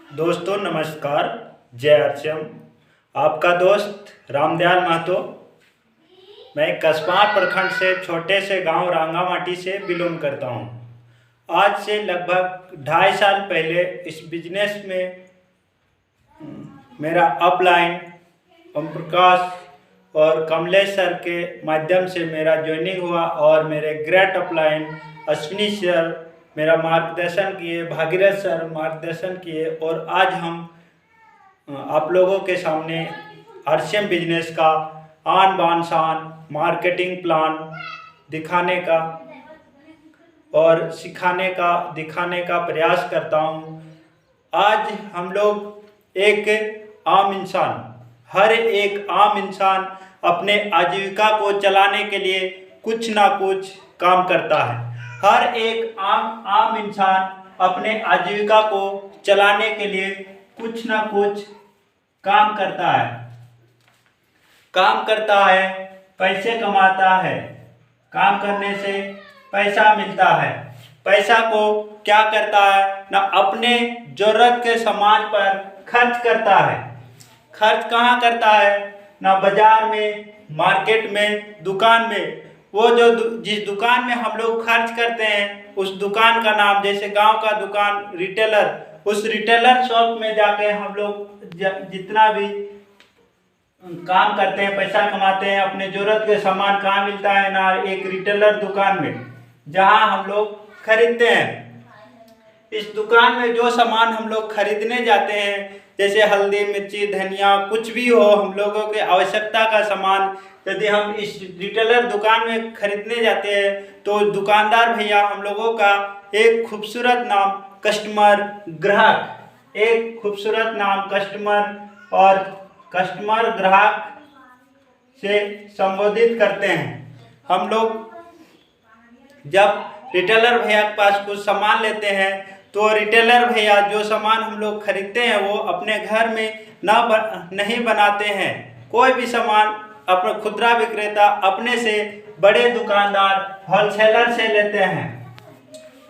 दोस्तों नमस्कार। जय अर्चम। आपका दोस्त रामदयाल महतो। मैं कसबार प्रखंड से छोटे से गांव रांगामाटी से बिलोंग करता हूं। आज से लगभग 2.5 साल पहले इस बिजनेस में मेरा अपलाइन ओम प्रकाश और कमलेश सर के माध्यम से मेरा ज्वाइनिंग हुआ और मेरे ग्रेट अपलाइन अश्विनी सर मेरा मार्गदर्शन किए, भागीरथ सर मार्गदर्शन किए और आज हम आप लोगों के सामने आरसीएम बिजनेस का आन बान शान मार्केटिंग प्लान दिखाने का और सिखाने का दिखाने का प्रयास करता हूं। आज हम लोग एक आम इंसान, हर एक आम इंसान अपने आजीविका को चलाने के लिए कुछ ना कुछ काम करता है। हर एक आम इंसान अपने आजीविका को चलाने के लिए कुछ ना कुछ काम करता है, पैसे कमाता है। काम करने से पैसा मिलता है। पैसा को क्या करता है ना, अपने जरूरत के सामान पर खर्च करता है। खर्च कहाँ करता है ना, बाजार में, मार्केट में, दुकान में। वो जो जिस दुकान में हम लोग खर्च करते हैं उस दुकान का नाम, जैसे गांव का दुकान रिटेलर, उस रिटेलर शॉप में जाके हम लोग जितना भी काम करते हैं, पैसा कमाते हैं, अपने जरूरत के सामान कहाँ मिलता है ना, एक रिटेलर दुकान में, जहां हम लोग खरीदते हैं। इस दुकान में जो सामान हम लोग खरीदने जाते हैं, जैसे हल्दी, मिर्ची, धनिया, कुछ भी हो हम लोगों के आवश्यकता का सामान, यदि हम इस रिटेलर दुकान में खरीदने जाते हैं तो दुकानदार भैया हम लोगों का एक खूबसूरत नाम कस्टमर, ग्राहक, एक खूबसूरत नाम कस्टमर और कस्टमर ग्राहक से संबोधित करते हैं। हम लोग जब रिटेलर भैया के पास कुछ सामान लेते हैं तो रिटेलर भैया जो सामान हम लोग खरीदते हैं वो अपने घर में नहीं बनाते हैं। कोई भी सामान अपना खुदरा विक्रेता अपने से बड़े दुकानदार होलसेलर से लेते हैं।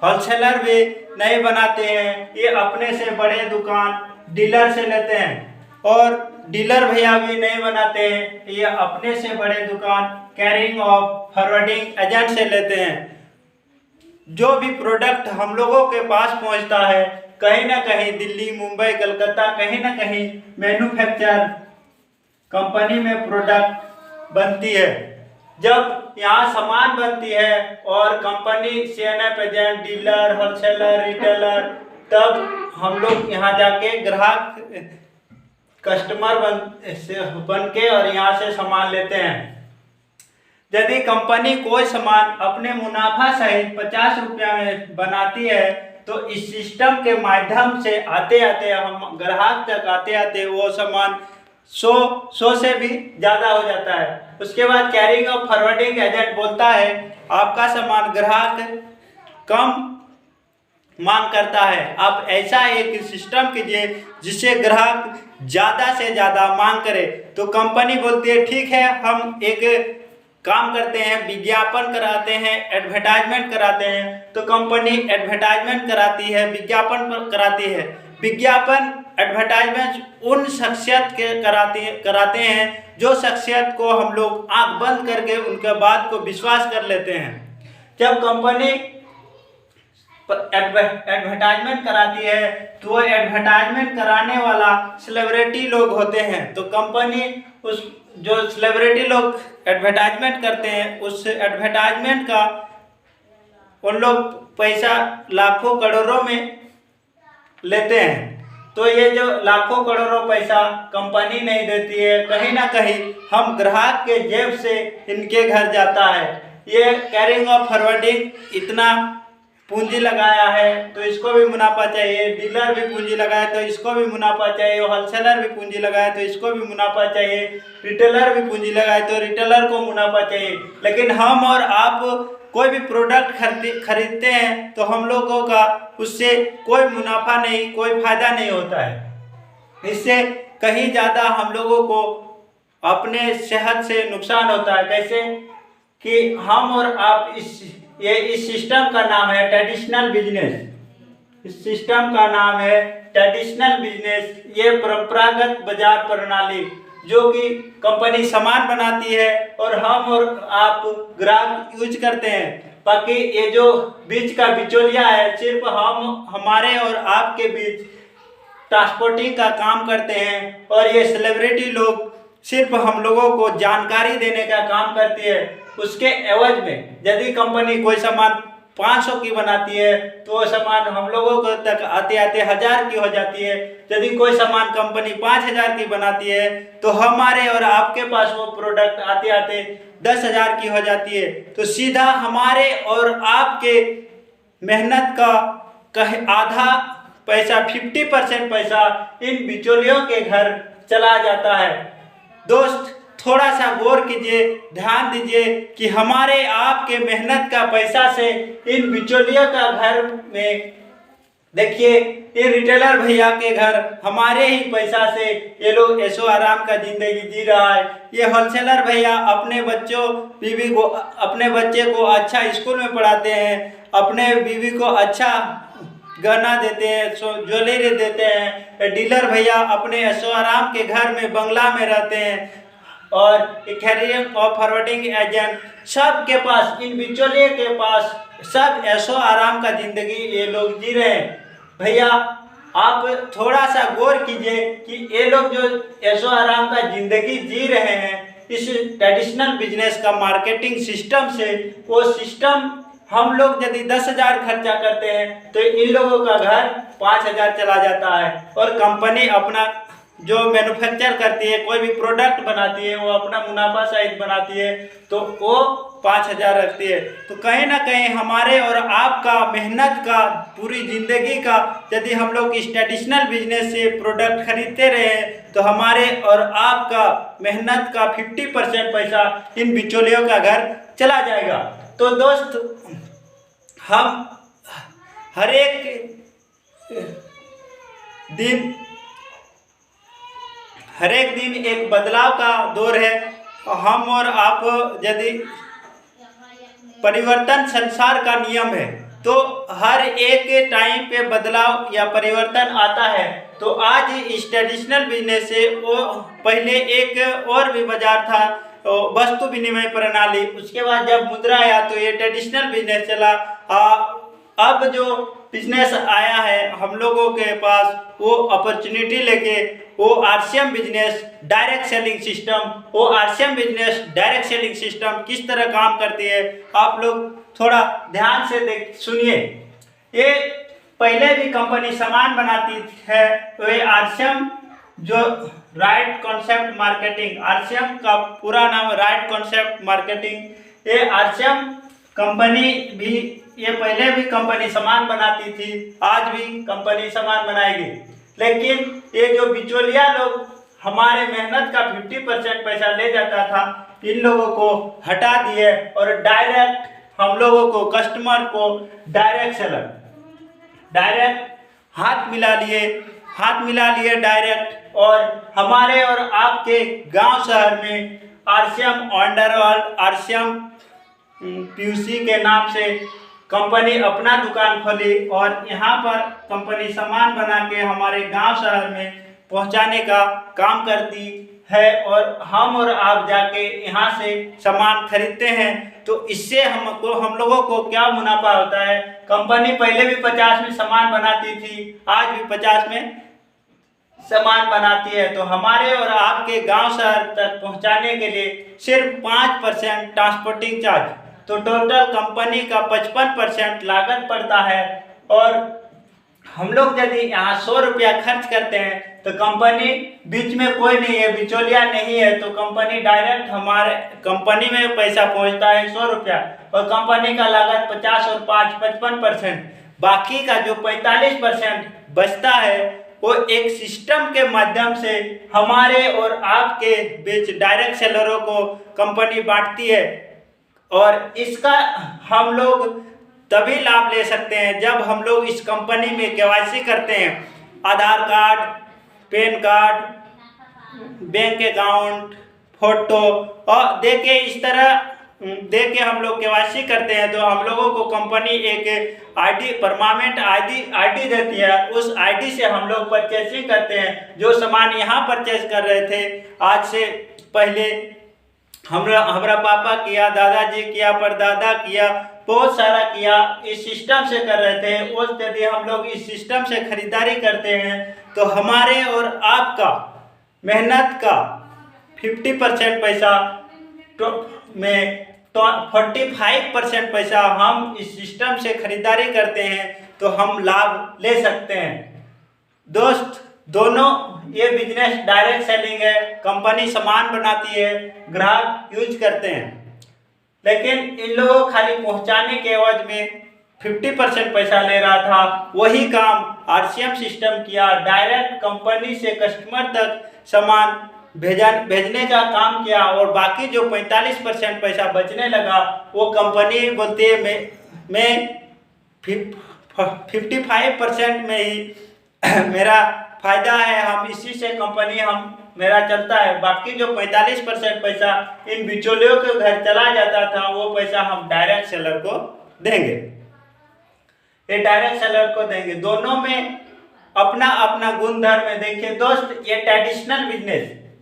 होलसेलर भी नहीं बनाते हैं, ये अपने से बड़े दुकान डीलर से लेते हैं। और डीलर भैया भी नहीं बनाते हैं, ये अपने से बड़े दुकान कैरिंग और फॉरवर्डिंग एजेंट से लेते हैं। जो भी प्रोडक्ट हम लोगों के पास पहुंचता है, कहीं ना कहीं दिल्ली, मुंबई, कलकत्ता, कहीं ना कहीं मैन्युफैक्चर कंपनी में प्रोडक्ट बनती है। जब यहाँ सामान बनती है और company CNF agent, dealer, wholesaler, retailer, तब हम लोग यहाँ जाके ग्राहक, कस्टमर बन के और यहाँ से सामान लेते हैं। यदि कंपनी कोई सामान अपने मुनाफा सहित 50 रुपया में बनाती है तो इस सिस्टम के माध्यम से आते आते हम ग्राहक तक आते आते वो सामान 100 से भी ज़्यादा हो जाता है। उसके बाद कैरिंग और फॉरवर्डिंग एजेंट बोलता है आपका सामान ग्राहक कम मांग करता है, आप ऐसा एक सिस्टम कीजिए जिससे ग्राहक ज़्यादा से ज़्यादा मांग करे। तो कंपनी बोलती है ठीक है, हम एक काम करते हैं, विज्ञापन कराते हैं, एडवर्टाइजमेंट कराते हैं। तो कंपनी एडवर्टाइजमेंट कराती है, विज्ञापन कराती है। विज्ञापन एडवर्टाइजमेंट उन शख्सियत के कराते हैं जो शख्सियत को हम लोग आंख बंद करके उनके बात को विश्वास कर लेते हैं। जब कंपनी एडवर्टाइजमेंट कराती है तो वो एडवर्टाइजमेंट कराने वाला सेलिब्रिटी लोग होते हैं। तो कंपनी उस जो सेलिब्रिटी लोग एडवर्टाइजमेंट करते हैं उस एडवर्टाइजमेंट का उन लोग पैसा लाखों करोड़ों में लेते हैं। तो ये जो लाखों करोड़ों पैसा कंपनी नहीं देती है, कहीं ना कहीं हम ग्राहक के जेब से इनके घर जाता है। ये कैरिंग और फॉरवर्डिंग इतना पूंजी लगाया है तो इसको भी मुनाफा चाहिए, डीलर भी पूंजी लगाए तो इसको भी मुनाफा चाहिए, होलसेलर भी पूंजी लगाए तो इसको भी मुनाफा चाहिए, रिटेलर भी पूंजी लगाए तो रिटेलर को मुनाफा चाहिए। लेकिन हम और आप कोई भी प्रोडक्ट खरीदते हैं तो हम लोगों का उससे कोई मुनाफा नहीं, कोई फायदा नहीं होता है। इससे कहीं ज़्यादा हम लोगों को अपने सेहत से नुकसान होता है। कैसे कि हम और आप इस सिस्टम का नाम है ट्रेडिशनल बिजनेस। सिस्टम का नाम है ट्रेडिशनल बिजनेस। ये परंपरागत बाजार प्रणाली जो कि कंपनी सामान बनाती है और हम और आप ग्राहक यूज करते हैं। बाकी ये जो बीच का बिचौलिया है सिर्फ हम हमारे और आपके बीच ट्रांसपोर्टिंग का काम करते हैं और ये सेलिब्रिटी लोग सिर्फ हम लोगों को जानकारी देने का काम करती है। उसके एवज में यदि कंपनी कोई सामान 500 की बनाती है तो वो सामान हम लोगों को तक आते आते 1000 की हो जाती है। यदि कोई सामान कंपनी 5000 की बनाती है तो हमारे और आपके पास वो प्रोडक्ट आते आते 10,000 की हो जाती है। तो सीधा हमारे और आपके मेहनत का आधा पैसा 50% पैसा इन बिचौलियों के घर चला जाता है। दोस्त थोड़ा सा गौर कीजिए, ध्यान दीजिए कि हमारे आपके मेहनत का पैसा से इन बिचौलियों का घर में देखिए ये रिटेलर भैया के घर हमारे ही पैसा से ये लोग ऐशो आराम का जिंदगी जी रहा है। ये होलसेलर भैया अपने अपने बच्चे को अच्छा स्कूल में पढ़ाते हैं, अपने बीवी को अच्छा गहना देते हैं, ज्वेलरी देते हैं। डीलर भैया अपने ऐशो आराम के घर में बंगला में रहते हैं और कैरियर और फॉरवर्डिंग एजेंट सब के पास, इन बिचौलिए के पास सब ऐशो आराम का जिंदगी ये लोग जी रहे हैं। भैया आप थोड़ा सा गौर कीजिए कि ये लोग जो ऐशो आराम का जिंदगी जी रहे हैं इस ट्रेडिशनल बिजनेस का मार्केटिंग सिस्टम से, वो सिस्टम हम लोग यदि 10,000 खर्चा करते हैं तो इन लोगों का घर 5,000 चला जाता है। और कंपनी अपना जो मैन्युफैक्चर करती है, कोई भी प्रोडक्ट बनाती है, वो अपना मुनाफा सहित बनाती है तो वो 5,000 रखती है। तो कहीं ना कहीं हमारे और आपका मेहनत का पूरी ज़िंदगी का यदि हम लोग इस ट्रेडिशनल बिजनेस से प्रोडक्ट खरीदते रहे तो हमारे और आपका मेहनत का 50% पैसा इन बिचौलियों का घर चला जाएगा। तो दोस्त हम हर एक दिन एक बदलाव का दौर है। हम और आप यदि परिवर्तन संसार का नियम है तो हर एक टाइम पे बदलाव या परिवर्तन आता है। तो आज इस ट्रेडिशनल बिजनेस से वो पहले एक और भी बाजार था वस्तु विनिमय प्रणाली, उसके बाद जब मुद्रा आया तो ये ट्रेडिशनल बिजनेस चला। अब जो बिजनेस आया है हम लोगों के पास वो अपॉर्चुनिटी लेके वो RCM business direct selling system, वो RCM business direct selling system किस तरह काम करती है आप लोग थोड़ा ध्यान से सुनिए। ये पहले भी कंपनी सामान बनाती है तो ये आरसीएम जो राइट कॉन्सेप्ट मार्केटिंग, आरसीएम का पूरा नाम राइट कॉन्सेप्ट मार्केटिंग, ये आरसीएम कंपनी भी ये पहले भी कंपनी सामान बनाती थी, आज भी कंपनी सामान बनाएगी। लेकिन ये जो बिचौलिया लोग हमारे मेहनत का 50% पैसा ले जाता था, इन लोगों को हटा दिए और डायरेक्ट हम लोगों को कस्टमर को डायरेक्ट सेलर डायरेक्ट हाथ मिला लिए डायरेक्ट। और हमारे और आपके गांव शहर में आरसीएम अंडरवर्ल्ड, आरसीएम पीयूसी के नाम से कंपनी अपना दुकान खोली और यहाँ पर कंपनी सामान बना के हमारे गांव शहर में पहुँचाने का काम करती है और हम और आप जाके यहाँ से सामान खरीदते हैं। तो इससे हम लोगों को क्या मुनाफा होता है? कंपनी पहले भी 50 में सामान बनाती थी, आज भी 50 में सामान बनाती है। तो हमारे और आपके गांव शहर तक पहुंचाने के लिए सिर्फ 5% ट्रांसपोर्टिंग चार्ज, तो टोटल कंपनी का 55% लागत पड़ता है। और हम लोग यदि यहाँ 100 रुपया खर्च करते हैं तो कंपनी बीच में कोई नहीं है, बिचौलिया नहीं है, तो कंपनी डायरेक्ट हमारे कंपनी में पैसा पहुँचता है 100 रुपया और कंपनी का लागत 50 और 5 55%। बाकी का जो 45% बचता है वो एक सिस्टम के माध्यम से हमारे और आपके बीच डायरेक्ट सेलरों को कंपनी बांटती है। और इसका हम लोग तभी लाभ ले सकते हैं जब हम लोग इस कंपनी में केवाईसी करते हैं। Aadhaar card, PAN card, bank account, photo और देके इस तरह दे के हम लोग केवाईसी करते हैं तो हम लोगों को कंपनी एक आईडी परमानेंट आईडी देती है। उस आईडी से हम लोग परचेसिंग करते हैं। जो सामान यहाँ परचेस कर रहे थे आज से पहले हमारा पापा किया, दादाजी किया, परदादा किया, बहुत सारा किया, इस सिस्टम से कर रहे थे। उस यदि हम लोग इस सिस्टम से खरीदारी करते हैं तो हमारे और आपका मेहनत का 50% पैसा में 45% पैसा हम इस सिस्टम से खरीदारी करते हैं तो हम लाभ ले सकते हैं। दोस्त, दोनों ये बिजनेस डायरेक्ट सेलिंग है। कंपनी सामान बनाती है, ग्राहक यूज करते हैं, लेकिन इन लोगों खाली पहुंचाने के एवज में 50% पैसा ले रहा था। वही काम आरसीएम सिस्टम किया, डायरेक्ट कंपनी से कस्टमर तक सामान भेजने का काम किया और बाकी जो 45% पैसा बचने लगा वो कंपनी बोलती है मैं 55% में ही मेरा फायदा है, हम इसी से कंपनी मेरा चलता है। बाकी जो 45% पैसा इन बिचौलियों के घर चला जाता था वो पैसा हम डायरेक्ट सेलर को देंगे, ये डायरेक्ट सेलर को देंगे। दोनों में अपना अपना गुणधर्म है। देखिए दोस्त, ये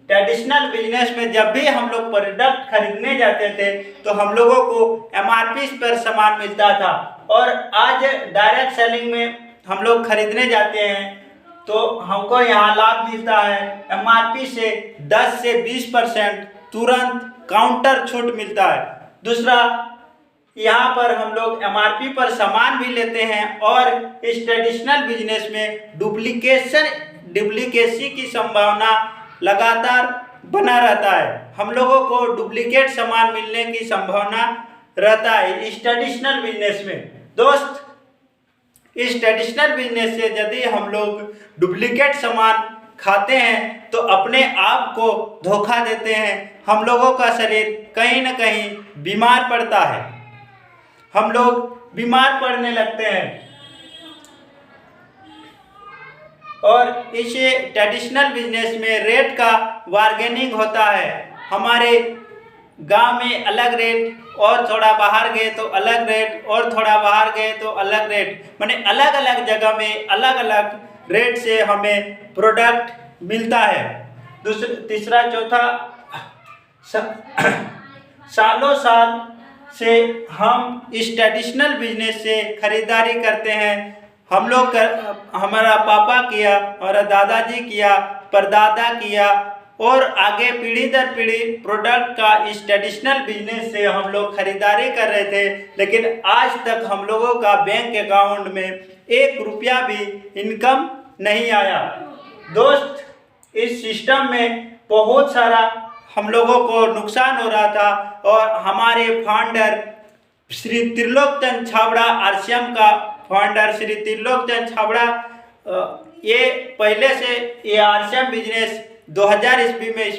ट्रेडिशनल बिजनेस में जब भी हम लोग प्रोडक्ट खरीदने जाते थे तो हम लोगों को एमआरपी पर सामान मिलता था, और आज डायरेक्ट सेलिंग में हम लोग खरीदने जाते हैं तो हमको यहाँ लाभ मिलता है। एमआरपी से 10 से 20% तुरंत काउंटर छूट मिलता है। दूसरा, यहाँ पर हम लोग एमआरपी पर सामान भी लेते हैं और इस ट्रेडिशनल बिजनेस में डुप्लीकेसी की संभावना लगातार बना रहता है। हम लोगों को डुप्लीकेट सामान मिलने की संभावना रहता है इस ट्रेडिशनल बिजनेस में। दोस्त, इस ट्रेडिशनल बिजनेस से यदि हम लोग डुप्लीकेट सामान खाते हैं तो अपने आप को धोखा देते हैं। हम लोगों का शरीर कहीं ना कहीं बीमार पड़ता है, हम लोग बीमार पड़ने लगते हैं। और इस ट्रेडिशनल बिजनेस में रेट का बार्गेनिंग होता है। हमारे गांव में अलग रेट, और थोड़ा बाहर गए तो अलग रेट, और थोड़ा बाहर गए तो अलग रेट, माने अलग अलग जगह में अलग अलग रेट से हमें प्रोडक्ट मिलता है। तीसरा, चौथा, सालों साल से हम इस ट्रेडिशनल बिजनेस से खरीदारी करते हैं। हम लोग हमारा पापा किया, हमारा दादाजी किया, परदादा किया, और आगे पीढ़ी दर पीढ़ी प्रोडक्ट का इस ट्रेडिशनल बिजनेस से हम लोग खरीदारी कर रहे थे। लेकिन आज तक हम लोगों का बैंक अकाउंट में 1 रुपया भी इनकम नहीं आया। दोस्त, इस सिस्टम में बहुत सारा हम लोगों को नुकसान हो रहा था, और हमारे फाउंडर श्री त्रिलोकचंद छाबड़ा, आरसीएम का फाउंडर श्री त्रिलोकचंद छाबड़ा, ये पहले से ये आरसीएम बिजनेस 2000 ईस्वी में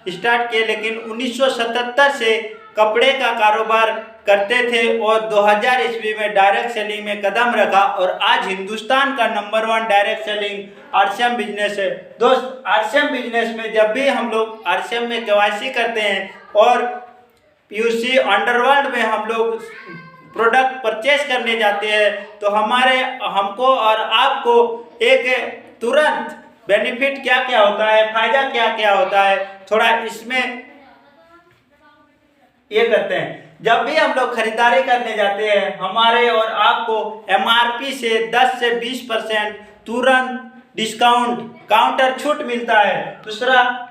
स्टार्ट किए, लेकिन 1977 से कपड़े का कारोबार करते थे और 2000 ईस्वी में डायरेक्ट सेलिंग में कदम रखा, और आज हिंदुस्तान का number 1 direct selling RCM business है। दोस्त, आरसीएम बिजनेस में जब भी हम लोग आरसीएम में केवाईसी करते हैं और पीयूसी अंडरवर्ल्ड में हम लोग प्रोडक्ट परचेस करने जाते हैं तो हमको और आपको एक तुरंत बेनिफिट क्या क्या होता है, फायदा क्या क्या होता है, थोड़ा इसमें ये करते हैं। जब भी हम लोग खरीदारी करने जाते हैं हमारे और आपको एमआरपी से 10 से 20% तुरंत डिस्काउंट, काउंटर छूट मिलता है। दूसरा,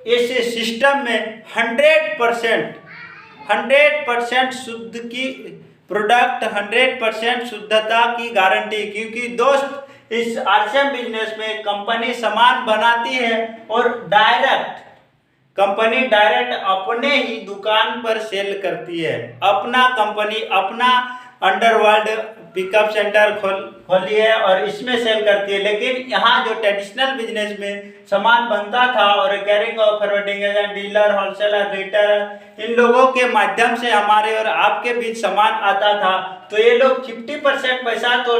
इस सिस्टम में 100% शुद्ध की प्रोडक्ट, 100% शुद्धता की गारंटी, क्योंकि दोस्त इस आरसीएम बिजनेस में कंपनी सामान बनाती है और कंपनी डायरेक्ट अपने ही दुकान पर सेल करती है। अपना कंपनी अपना अंडरवर्ल्ड पिकअप सेंटर खोली है और इसमें सेल करती है। लेकिन यहाँ जो ट्रेडिशनल बिजनेस में सामान बनता था और कैरिंग और forwarding agent, dealer, wholesaler, retailer, इन लोगों के माध्यम से हमारे और आपके बीच सामान आता था, तो ये लोग 50% पैसा तो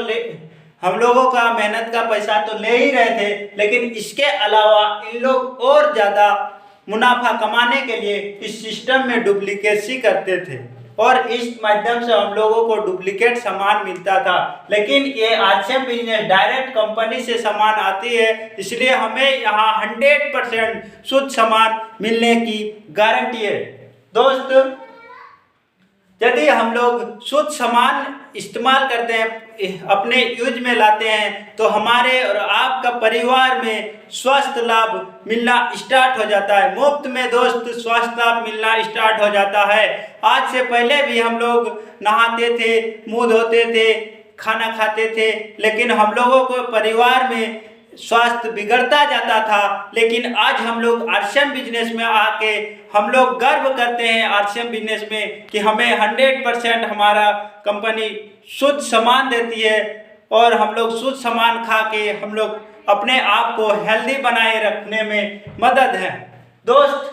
हम लोगों का मेहनत का पैसा तो ले ही रहे थे, लेकिन इसके अलावा इन लोग और ज़्यादा मुनाफा कमाने के लिए इस सिस्टम में डुप्लीकेसी करते थे और इस माध्यम से हम लोगों को डुप्लीकेट सामान मिलता था। लेकिन ये आरसीएम बिजनेस डायरेक्ट कंपनी से सामान आती है, इसलिए हमें यहाँ 100% शुद्ध सामान मिलने की गारंटी है। दोस्त, यदि हम लोग शुद्ध सामान इस्तेमाल करते हैं, अपने यूज में लाते हैं, तो हमारे और आपका परिवार में स्वास्थ्य लाभ मिलना स्टार्ट हो जाता है। मुफ्त में दोस्त स्वास्थ्य लाभ मिलना स्टार्ट हो जाता है। आज से पहले भी हम लोग नहाते थे, मुंह धोते थे, खाना खाते थे, लेकिन हम लोगों को परिवार में स्वास्थ्य बिगड़ता जाता था। लेकिन आज हम लोग आरसीएम बिजनेस में आके हम लोग गर्व करते हैं आरसीएम बिजनेस में कि हमें 100% हमारा कंपनी शुद्ध सामान देती है और हम लोग शुद्ध सामान खा के हम लोग अपने आप को हेल्दी बनाए रखने में मदद है। दोस्त,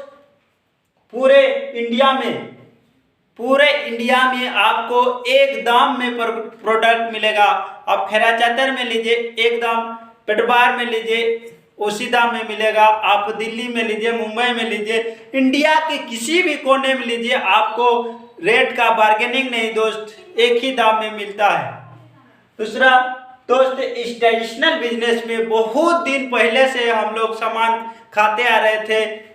पूरे इंडिया में आपको एक दाम में प्रोडक्ट मिलेगा। आप खेरा चादर में लीजिए एक दाम, पेटबार में लीजिए उसी दाम में मिलेगा। आप दिल्ली में लीजिए, मुंबई में लीजिए, इंडिया के किसी भी कोने में लीजिए, आपको रेट का बार्गेनिंग नहीं दोस्त, एक ही दाम में मिलता है। दूसरा दोस्त, इस ट्रेडिशनल बिजनेस में बहुत दिन पहले से हम लोग सामान खाते आ रहे थे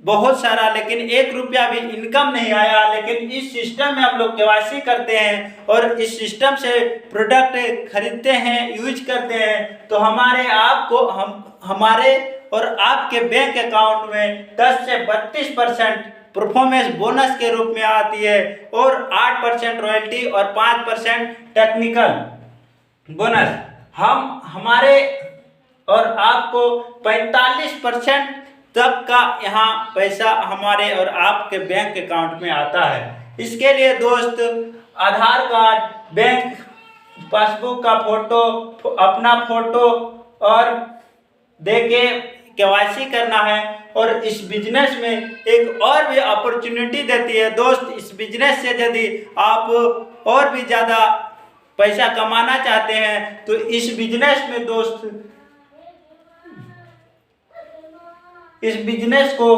बहुत सारा, लेकिन 1 रुपया भी इनकम नहीं आया। लेकिन इस सिस्टम में हम लोग केवाईसी करते हैं और इस सिस्टम से प्रोडक्ट खरीदते हैं, यूज करते हैं, तो हमारे और आपके बैंक अकाउंट में 10 से 32% परफॉर्मेंस बोनस के रूप में आती है और 8% रॉयल्टी और 5% टेक्निकल बोनस। हमारे और आपको 45% तक का यहाँ पैसा हमारे और आपके बैंक अकाउंट में आता है। इसके लिए दोस्त आधार कार्ड, बैंक पासबुक का फोटो, अपना फोटो और देके केवाईसी करना है। और इस बिजनेस में एक और भी अपॉर्चुनिटी देती है दोस्त। इस बिजनेस से यदि आप और भी ज़्यादा पैसा कमाना चाहते हैं तो इस बिजनेस में दोस्त, इस बिजनेस को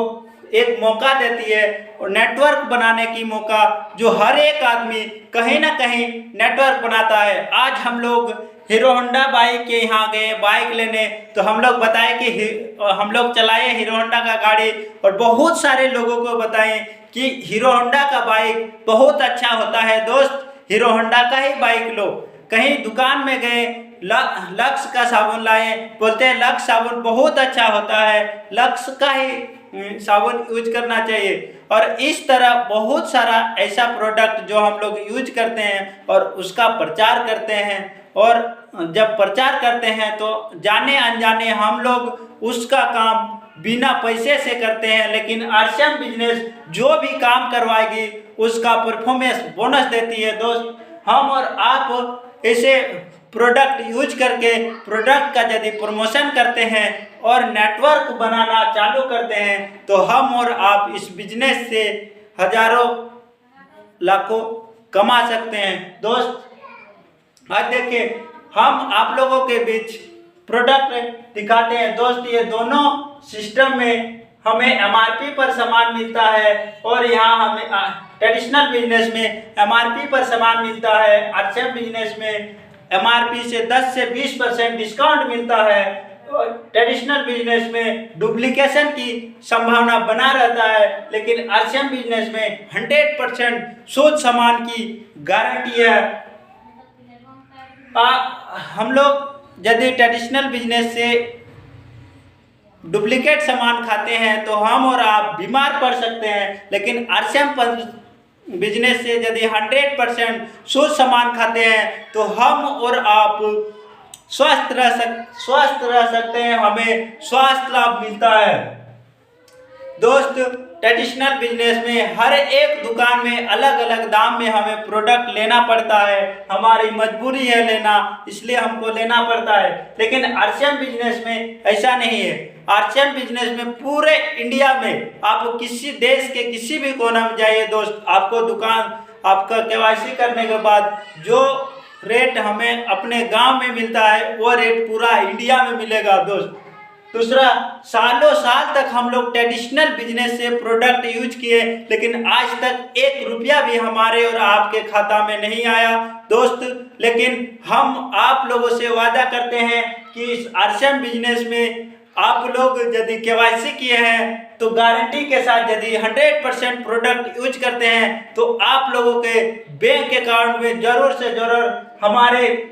एक मौका देती है और नेटवर्क बनाने की मौका, जो हर एक आदमी कहीं ना कहीं नेटवर्क बनाता है। आज हम लोग हीरो होंडा बाइक के यहाँ गए बाइक लेने, तो हम लोग बताए कि हम लोग चलाए हीरो होंडा का गाड़ी और बहुत सारे लोगों को बताएं कि हीरो होंडा का बाइक बहुत अच्छा होता है दोस्त, हीरो होंडा का ही बाइक लो। कहीं दुकान में गए, लक्स का साबुन लाए, बोलते हैं लक्स साबुन बहुत अच्छा होता है, लक्स का ही साबुन यूज करना चाहिए। और इस तरह बहुत सारा ऐसा प्रोडक्ट जो हम लोग यूज करते हैं और उसका प्रचार करते हैं, और जब प्रचार करते हैं तो जाने अनजाने हम लोग उसका काम बिना पैसे से करते हैं। लेकिन आरसीएम बिजनेस जो भी काम करवाएगी उसका परफॉर्मेंस बोनस देती है दोस्त। हम और आप ऐसे प्रोडक्ट यूज करके प्रोडक्ट का यदि प्रमोशन करते हैं और नेटवर्क बनाना चालू करते हैं तो हम और आप इस बिजनेस से हजारों लाखों कमा सकते हैं दोस्त। आज देखिए, हम आप लोगों के बीच प्रोडक्ट दिखाते हैं दोस्त। ये दोनों सिस्टम में हमें एमआरपी पर सामान मिलता है और यहाँ हमें ट्रेडिशनल बिजनेस में एमआरपी पर सामान मिलता है। आरसीएम बिजनेस में एमआरपी से 10 से 20% डिस्काउंट मिलता है। ट्रेडिशनल बिजनेस में डुप्लीकेशन की संभावना बना रहता है, लेकिन आरसीएम बिजनेस में 100% शुद्ध सामान की गारंटी है। हम लोग यदि ट्रेडिशनल बिजनेस से डुप्लीकेट सामान खाते हैं तो हम और आप बीमार पड़ सकते हैं, लेकिन आरसीएम बिजनेस से यदि 100% शुद्ध सामान खाते हैं तो हम और आप स्वस्थ रह सकते हैं, हमें स्वास्थ्य लाभ मिलता है दोस्त। ट्रेडिशनल बिजनेस में हर एक दुकान में अलग अलग दाम में हमें प्रोडक्ट लेना पड़ता है, हमारी मजबूरी है लेना, इसलिए हमको लेना पड़ता है। लेकिन आरसीएम बिजनेस में ऐसा नहीं है। आरसीएम बिजनेस में पूरे इंडिया में आप किसी देश के किसी भी कोना में जाइए दोस्त, आपको दुकान आपका केवाईसी करने के बाद जो रेट हमें अपने गांव में मिलता है वो रेट पूरा इंडिया में मिलेगा दोस्त। दूसरा, सालों साल तक हम लोग ट्रेडिशनल बिजनेस से प्रोडक्ट यूज किए, लेकिन आज तक 1 रुपया भी हमारे और आपके खाता में नहीं आया दोस्त। लेकिन हम आप लोगों से वादा करते हैं कि इस आरसीएम बिजनेस में आप लोग यदि केवाईसी किए हैं तो गारंटी के साथ यदि 100% प्रोडक्ट यूज करते हैं तो आप लोगों के बैंक अकाउंट में जरूर से जरूर हमारे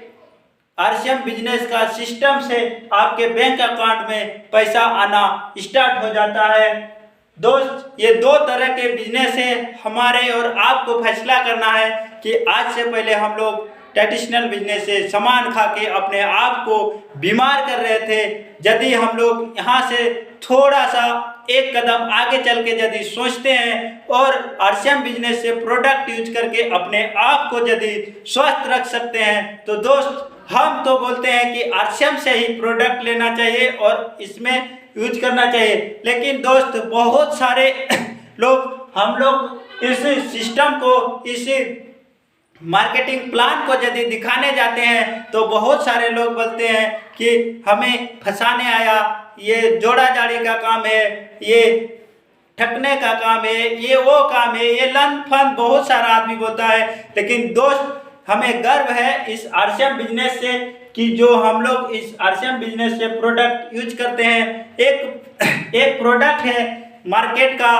आरसीएम बिजनेस का सिस्टम से आपके बैंक अकाउंट में पैसा आना स्टार्ट हो जाता है। दोस्त, ये 2 तरह के बिजनेस है, हमारे और आपको फैसला करना है कि आज से पहले हम लोग ट्रेडिशनल बिजनेस से सामान खा के अपने आप को बीमार कर रहे थे। यदि हम लोग यहाँ से थोड़ा सा एक कदम आगे चल के यदि सोचते हैं और आरसीएम बिजनेस से प्रोडक्ट यूज करके अपने आप को यदि स्वस्थ रख सकते हैं तो दोस्त, हम तो बोलते हैं कि आरसीएम से ही प्रोडक्ट लेना चाहिए और इसमें यूज करना चाहिए। लेकिन दोस्त, बहुत सारे हम लोग इस सिस्टम को, इस मार्केटिंग प्लान को यदि दिखाने जाते हैं तो बहुत सारे लोग बोलते हैं कि हमें फंसाने आया, ये जोड़ा जाड़ी का काम है, ये ठगने का काम है, ये वो काम है, ये लन फन बहुत सारा आदमी बोलता है। लेकिन दोस्त, हमें गर्व है इस आरसीएम बिजनेस से कि जो हम लोग इस आरसीएम बिजनेस से प्रोडक्ट यूज करते हैं। एक प्रोडक्ट है मार्केट का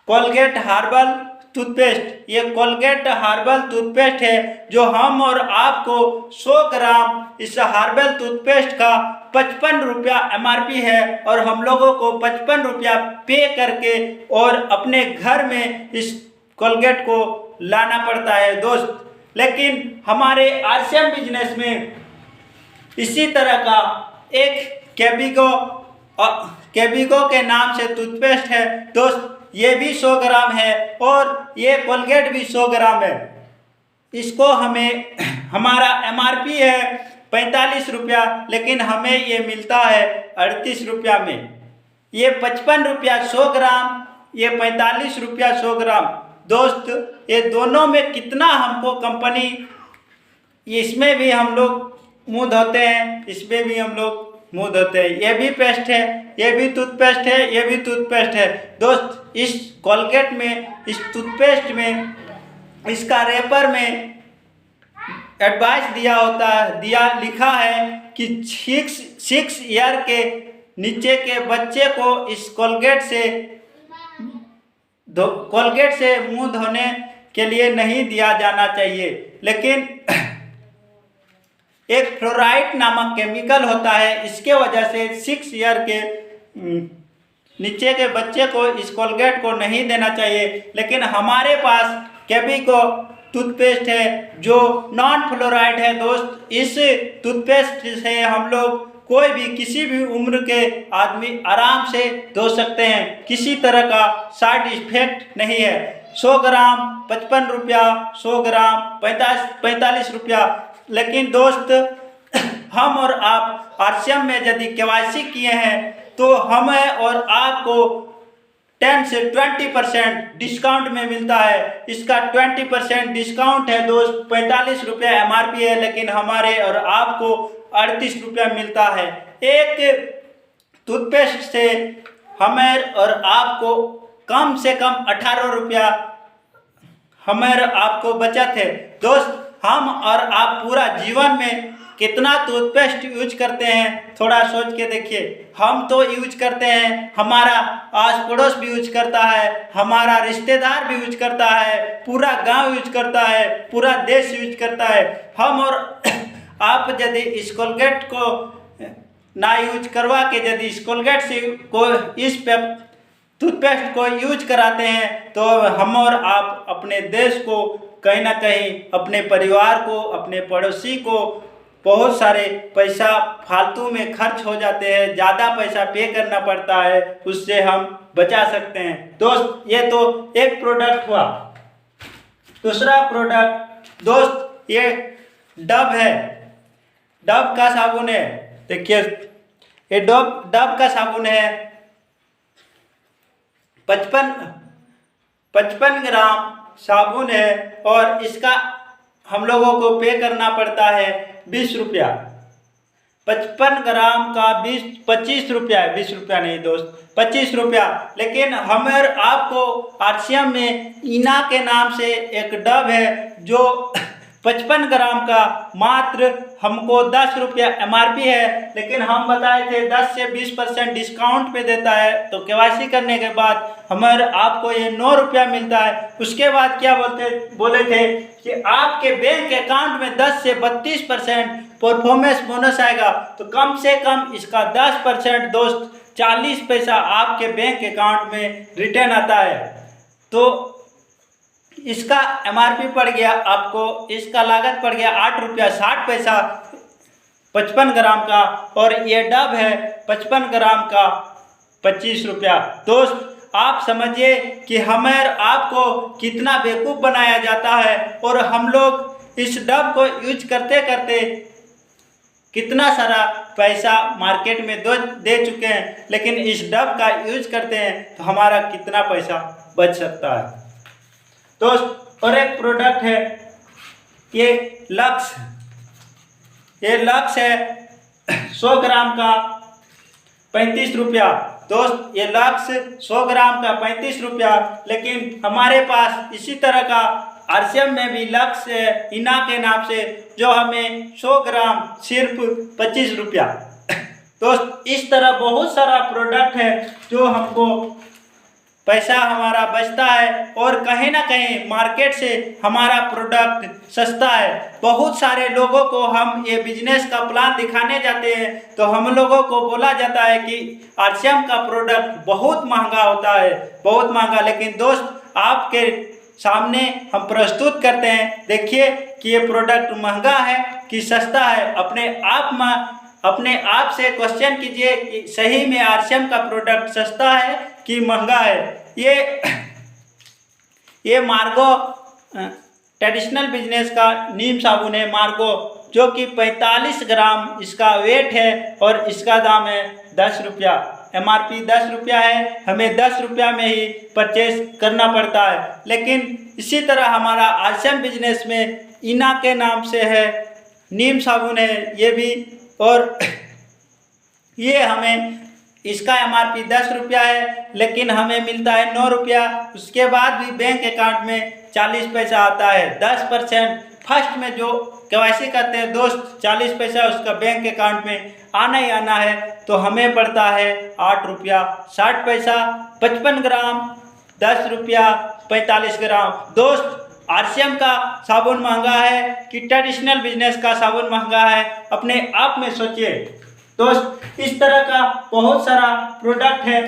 कोलगेट हार्बल टूथपेस्ट। ये कोलगेट हार्बल टूथपेस्ट है जो हम और आपको 100 ग्राम इस हार्बल टूथपेस्ट का 55 रुपया MRP है और हम लोगों को 55 रुपया पे करके और अपने घर में इस कोलगेट को लाना पड़ता है दोस्त। लेकिन हमारे आरसीएम बिजनेस में इसी तरह का एक कैबिगो के नाम से टूथपेस्ट है दोस्त। ये भी 100 ग्राम है और ये कोलगेट भी 100 ग्राम है। इसको हमारा MRP है 45 रुपया, लेकिन हमें ये मिलता है 38 रुपया में। ये 55 रुपया 100 ग्राम, ये 45 रुपया 100 ग्राम। दोस्त, ये दोनों में कितना हमको कंपनी, इसमें भी हम लोग मुँह धोते हैं, इसमें भी हम लोग मुँह धोते हैं। ये भी पेस्ट है, ये भी टूथपेस्ट है, ये भी टूथपेस्ट है दोस्त। इस कोलगेट में, इस टूथपेस्ट में, इसका रेपर में एडवाइस लिखा है कि 6 ईयर के नीचे के बच्चे को इस कोलगेट से मुंह धोने के लिए नहीं दिया जाना चाहिए। लेकिन एक फ्लोराइड नामक केमिकल होता है, इसके वजह से 6 ईयर के नीचे के बच्चे को इस कोलगेट को नहीं देना चाहिए। लेकिन हमारे पास कैबिगो टूथपेस्ट है जो नॉन फ्लोराइड है दोस्त। इस टूथपेस्ट से हम लोग कोई भी, किसी भी उम्र के आदमी आराम से धो सकते हैं, किसी तरह का साइड इफेक्ट नहीं है। 100 ग्राम 55 रुपया, 100 ग्राम 45 रुपया। लेकिन दोस्त, हम और आप आरसीएम में यदि केवाईसी किए हैं तो हमें और आपको 10 से 20% डिस्काउंट में मिलता है। इसका 20% डिस्काउंट है दोस्त। 45 रुपया MRP है, लेकिन हमारे और आपको 38 रुपया मिलता है। एक टूथपेस्ट से हमें और आपको कम से कम 18 रुपया हमें और आपको बचत है दोस्त। हम और आप पूरा जीवन में कितना टूथपेस्ट यूज करते हैं, थोड़ा सोच के देखिए। हम तो यूज करते हैं, हमारा आस पड़ोस भी यूज करता है, हमारा रिश्तेदार भी यूज करता है, पूरा गांव यूज करता है, पूरा देश यूज करता है। हम और आप यदि इस कोलगेट को ना यूज करवा के यदि इस कोलगेट से इस टूथपेस्ट को यूज कराते हैं तो हम और आप अपने देश को कहीं ना कहीं, अपने परिवार को, अपने पड़ोसी को बहुत सारे पैसा फालतू में खर्च हो जाते हैं, ज़्यादा पैसा पे करना पड़ता है, उससे हम बचा सकते हैं दोस्त। ये तो एक प्रोडक्ट हुआ। दूसरा प्रोडक्ट दोस्त, ये डब है, डब का साबुन है। देखिए, ये डब का साबुन है। 55 ग्राम साबुन है और इसका हम लोगों को पे करना पड़ता है 20 रुपया। 55 ग्राम का 25 रुपया है, 20 रुपया नहीं दोस्त, 25 रुपया। लेकिन हमें आपको आरसीएम में इना के नाम से एक डब है जो 55 ग्राम का मात्र हमको 10 रुपया एमआरपी है, लेकिन हम बताए थे 10 से 20% डिस्काउंट पे देता है। तो केवाईसी करने के बाद हमारे आपको ये 9 रुपया मिलता है। उसके बाद क्या बोले थे कि आपके बैंक अकाउंट में 10 से 32% परफॉर्मेंस बोनस आएगा। तो कम से कम इसका 10% दोस्त 40 पैसा आपके बैंक अकाउंट में रिटर्न आता है। तो इसका एमआरपी पड़ गया आपको, इसका लागत पड़ गया 8 रुपया 60 पैसा 55 ग्राम का, और ये डब है 55 ग्राम का 25 रुपया। दोस्त आप समझिए कि हमें आपको कितना बेवकूफ़ बनाया जाता है, और हम लोग इस डब को यूज करते करते कितना सारा पैसा मार्केट में दे चुके हैं, लेकिन इस डब का यूज करते हैं तो हमारा कितना पैसा बच सकता है दोस्त। और एक प्रोडक्ट है ये लक्स, ये लक्स है 100 ग्राम का 35 रुपया। दोस्त ये लक्स 100 ग्राम का 35 रुपया, लेकिन हमारे पास इसी तरह का आरसीएम में भी लक्स है इना के नाम से, जो हमें 100 ग्राम सिर्फ 25 रुपया। दोस्त इस तरह बहुत सारा प्रोडक्ट है जो हमको पैसा हमारा बचता है, और कहीं ना कहीं मार्केट से हमारा प्रोडक्ट सस्ता है। बहुत सारे लोगों को हम ये बिजनेस का प्लान दिखाने जाते हैं तो हम लोगों को बोला जाता है कि आरसीएम का प्रोडक्ट बहुत महंगा होता है, बहुत महंगा। लेकिन दोस्त आपके सामने हम प्रस्तुत करते हैं, देखिए कि ये प्रोडक्ट महंगा है कि सस्ता है। अपने आप से क्वेश्चन कीजिए कि सही में आरसीएम का प्रोडक्ट सस्ता है कि महंगा है। ये मार्गो ट्रेडिशनल बिजनेस का नीम साबुन है मार्गो, जो कि 45 ग्राम इसका वेट है, और इसका दाम है 10 रुपया। एमआरपी 10 रुपया है, हमें 10 रुपया में ही परचेज करना पड़ता है। लेकिन इसी तरह हमारा आरसीएम बिजनेस में इना के नाम से है नीम साबुन है ये भी, और ये हमें इसका एमआरपी 10 रुपया है, लेकिन हमें मिलता है 9 रुपया। उसके बाद भी बैंक अकाउंट में 40 पैसा आता है, 10% फर्स्ट में जो केवाईसी करते हैं दोस्त 40 पैसा उसका बैंक अकाउंट में आना ही आना है। तो हमें पड़ता है 8 रुपया 60 पैसा 55 ग्राम, 10 रुपया 45 ग्राम। दोस्त आरसीएम का साबुन महंगा है कि ट्रेडिशनल बिजनेस का साबुन महंगा है, अपने आप में सोचिए दोस्त। इस तरह का बहुत सारा प्रोडक्ट है।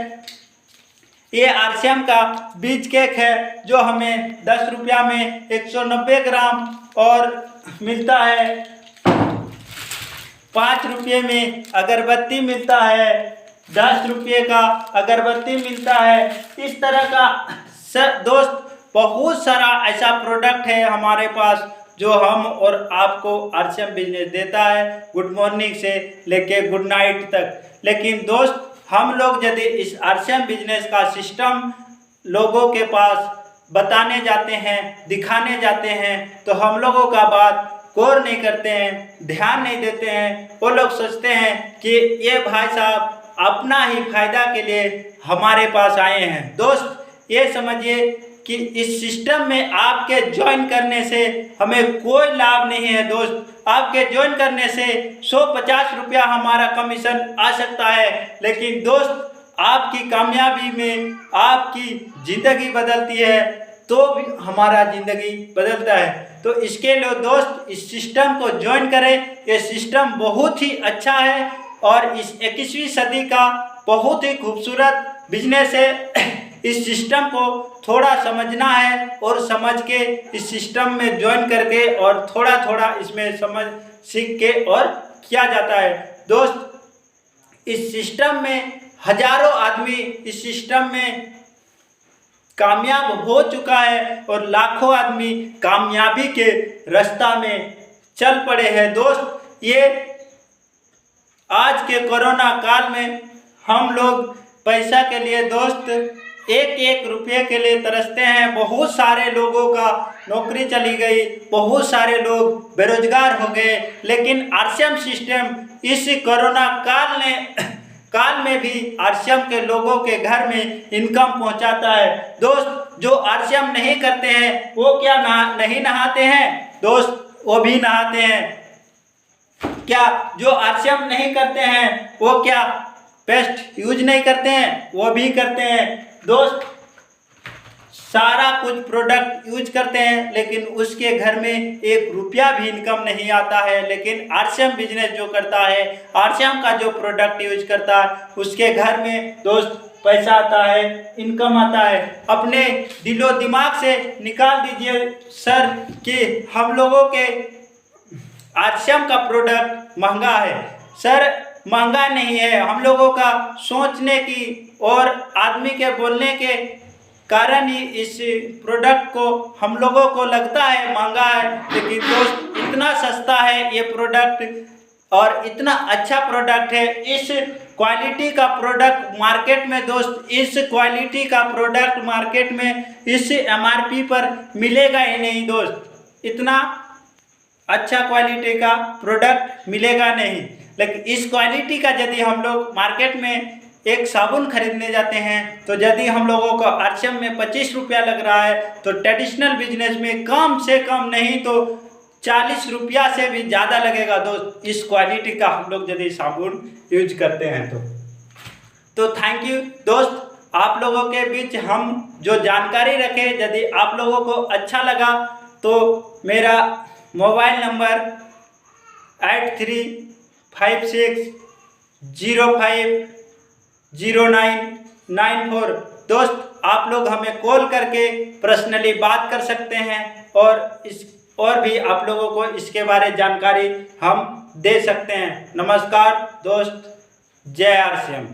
ये आरसीएम का बीज केक है जो हमें 10 रुपया में 190 ग्राम, और मिलता है 5 रुपये में अगरबत्ती मिलता है, 10 रुपये का अगरबत्ती मिलता है। इस तरह का दोस्त बहुत सारा ऐसा प्रोडक्ट है हमारे पास जो हम और आपको आरसीएम बिजनेस देता है, गुड मॉर्निंग से लेके गुड नाइट तक। लेकिन दोस्त हम लोग यदि इस आरसीएम बिजनेस का सिस्टम लोगों के पास बताने जाते हैं, दिखाने जाते हैं, तो हम लोगों का बात गौर नहीं करते हैं, ध्यान नहीं देते हैं। वो लोग सोचते हैं कि ये भाई साहब अपना ही फायदा के लिए हमारे पास आए हैं। दोस्त ये समझिए कि इस सिस्टम में आपके ज्वाइन करने से हमें कोई लाभ नहीं है दोस्त। आपके ज्वाइन करने से 150 रुपया हमारा कमीशन आ सकता है, लेकिन दोस्त आपकी कामयाबी में आपकी ज़िंदगी बदलती है तो भी हमारा ज़िंदगी बदलता है। तो इसके लिए दोस्त इस सिस्टम को ज्वाइन करें। ये सिस्टम बहुत ही अच्छा है और इस 21वीं सदी का बहुत ही खूबसूरत बिजनेस है। इस सिस्टम को थोड़ा समझना है और समझ के इस सिस्टम में ज्वाइन करके और थोड़ा थोड़ा इसमें समझ सीख के और किया जाता है। दोस्त इस सिस्टम में हजारों आदमी इस सिस्टम में कामयाब हो चुका है और लाखों आदमी कामयाबी के रास्ता में चल पड़े हैं। दोस्त ये आज के कोरोना काल में हम लोग पैसा के लिए दोस्त एक एक रुपये के लिए तरसते हैं। बहुत सारे लोगों का नौकरी चली गई, बहुत सारे लोग बेरोजगार हो गए, लेकिन आरसीएम सिस्टम इस कोरोना काल में भी आरसीएम के लोगों के घर में इनकम पहुंचाता है। दोस्त, जो आरसीएम नहीं करते हैं वो क्या नहीं नहाते हैं? दोस्त, वो भी नहाते हैं। क्या जो आरसीएम नहीं करते हैं वो क्या पेस्ट यूज नहीं करते हैं? वो भी करते हैं। दोस्त, सारा कुछ प्रोडक्ट यूज करते हैं, लेकिन उसके घर में 1 रुपया भी इनकम नहीं आता है। लेकिन आरसीएम बिजनेस जो करता है, आरसीएम का जो प्रोडक्ट यूज करता है, उसके घर में दोस्त पैसा आता है, इनकम आता है। अपने दिलो दिमाग से निकाल दीजिए सर कि हम लोगों के आरसीएम का प्रोडक्ट महंगा है। सर, महंगा नहीं है, हम लोगों का सोचने की और आदमी के बोलने के कारण ही इस प्रोडक्ट को हम लोगों को लगता है महंगा है। लेकिन दोस्त, इतना सस्ता है ये प्रोडक्ट और इतना अच्छा प्रोडक्ट है। इस क्वालिटी का प्रोडक्ट मार्केट में दोस्त, इस क्वालिटी का प्रोडक्ट मार्केट में इस एमआरपी पर मिलेगा ही नहीं दोस्त। इतना अच्छा क्वालिटी का प्रोडक्ट मिलेगा नहीं। लेकिन इस क्वालिटी का यदि हम लोग मार्केट में एक साबुन खरीदने जाते हैं तो यदि हम लोगों को आरसीएम में 25 रुपया लग रहा है, तो ट्रेडिशनल बिजनेस में कम से कम नहीं तो 40 रुपया से भी ज़्यादा लगेगा दोस्त, इस क्वालिटी का हम लोग यदि साबुन यूज करते हैं तो थैंक यू दोस्त। आप लोगों के बीच हम जो जानकारी रखे, यदि आप लोगों को अच्छा लगा तो मेरा मोबाइल नंबर 8356050994। दोस्त, आप लोग हमें कॉल करके पर्सनली बात कर सकते हैं और भी आप लोगों को इसके बारे जानकारी हम दे सकते हैं। नमस्कार दोस्त, जय आरसीएम।